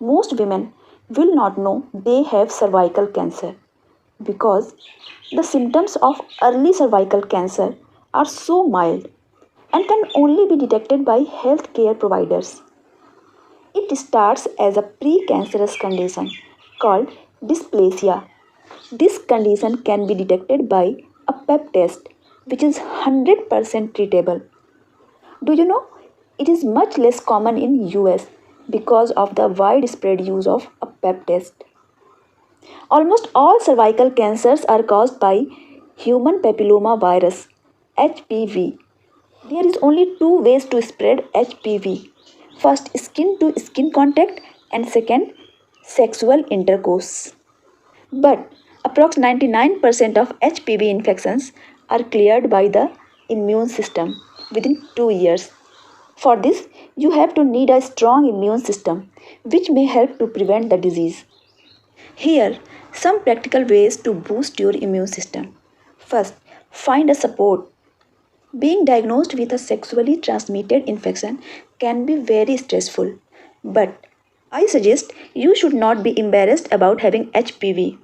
Most women will not know they have cervical cancer because the symptoms of early cervical cancer are so mild and can only be detected by healthcare providers. It starts as a precancerous condition called dysplasia. This condition can be detected by a PEP test, which is 100% treatable. Do you know it is much less common in US because of the widespread use of a PEP test. Almost all cervical cancers are caused by human papilloma virus HPV. There is only two ways to spread HPV. First, skin to skin contact, and second, sexual intercourse. But approximately 99% of HPV infections are cleared by the immune system within 2 years. For this, you have to need a strong immune system which may help to prevent the disease. Here, some practical ways to boost your immune system. First, find a support. Being diagnosed with a sexually transmitted infection can be very stressful, but I suggest you should not be embarrassed about having HPV.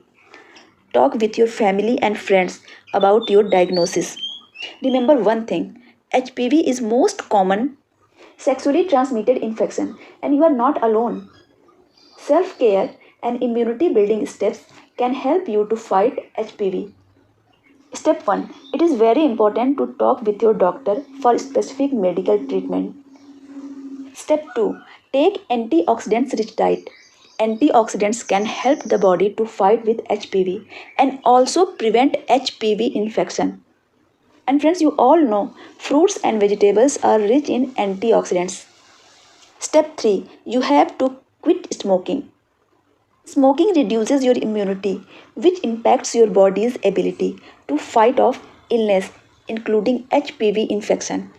Talk with your family and friends about your diagnosis. Remember one thing, HPV is most common sexually transmitted infection and you are not alone. Self-care and immunity building steps can help you to fight HPV. Step 1. It is very important to talk with your doctor for specific medical treatment. Step 2. Take antioxidants rich diet. Antioxidants can help the body to fight with HPV and also prevent HPV infection. And friends, you all know fruits and vegetables are rich in antioxidants. Step 3. You have to quit smoking. Smoking reduces your immunity, which impacts your body's ability to fight off illness, including HPV infection.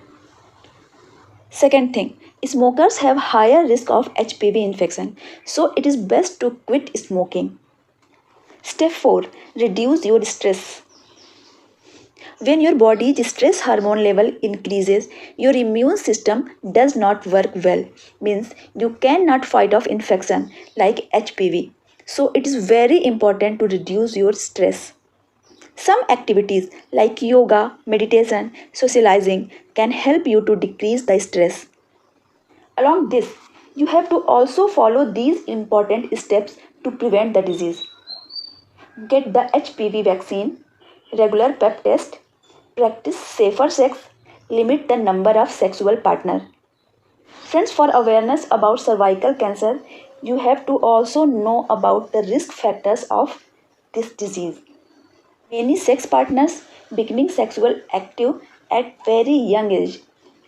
Second thing, smokers have higher risk of HPV infection, so it is best to quit smoking. Step 4. Reduce your stress. When your body's stress hormone level increases, your immune system does not work well. Means you cannot fight off infection like HPV. So it is very important to reduce your stress. Some activities like yoga, meditation, socializing can help you to decrease the stress. Along this, you have to also follow these important steps to prevent the disease. Get the HPV vaccine, regular PEP test, practice safer sex, limit the number of sexual partners. Friends, for awareness about cervical cancer, you have to also know about the risk factors of this disease. Many sex partners becoming sexual active at very young age,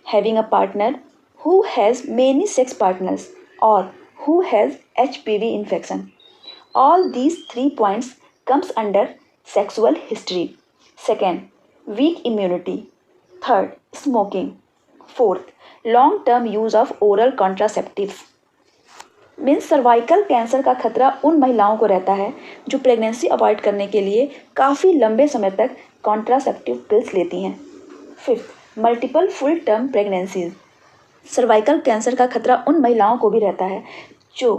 having a partner who has many sex partners or who has HPV infection. All these 3 points comes under sexual history. Second, weak immunity. Third, smoking. Fourth, long-term use of oral contraceptives. Means cervical cancer का खतरा उन महिलाओं को रहता है जो pregnancy avoid करने के लिए काफ़ी लंबे समय तक कॉन्ट्रासेप्टिव पिल्स लेती हैं. Fifth, multiple full term pregnancies. Cervical cancer का खतरा उन महिलाओं को भी रहता है जो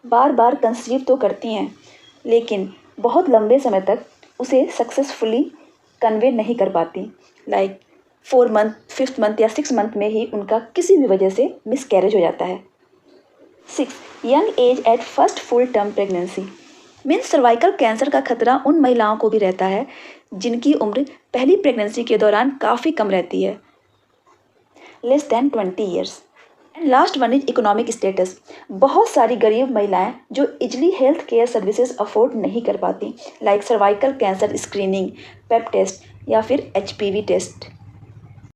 बार बार कंसीव तो करती हैं लेकिन बहुत लंबे समय तक उसे सक्सेसफुली कन्वे नहीं कर पाती. लाइक 4 मंथ, 5th मंथ या 6 मंथ में ही उनका किसी भी वजह से मिसकैरेज हो जाता है. 6. Young age at first full term pregnancy. Means cervical cancer का खतरा उन महिलाओं को भी रहता है जिनकी उम्र पहली प्रेगनेंसी के दौरान काफ़ी कम रहती है, less than 20 years. And last one is economic status. बहुत सारी गरीब महिलाएं जो easily health care services afford नहीं कर पाती, like cervical cancer screening, Pap test या फिर HPV टेस्ट.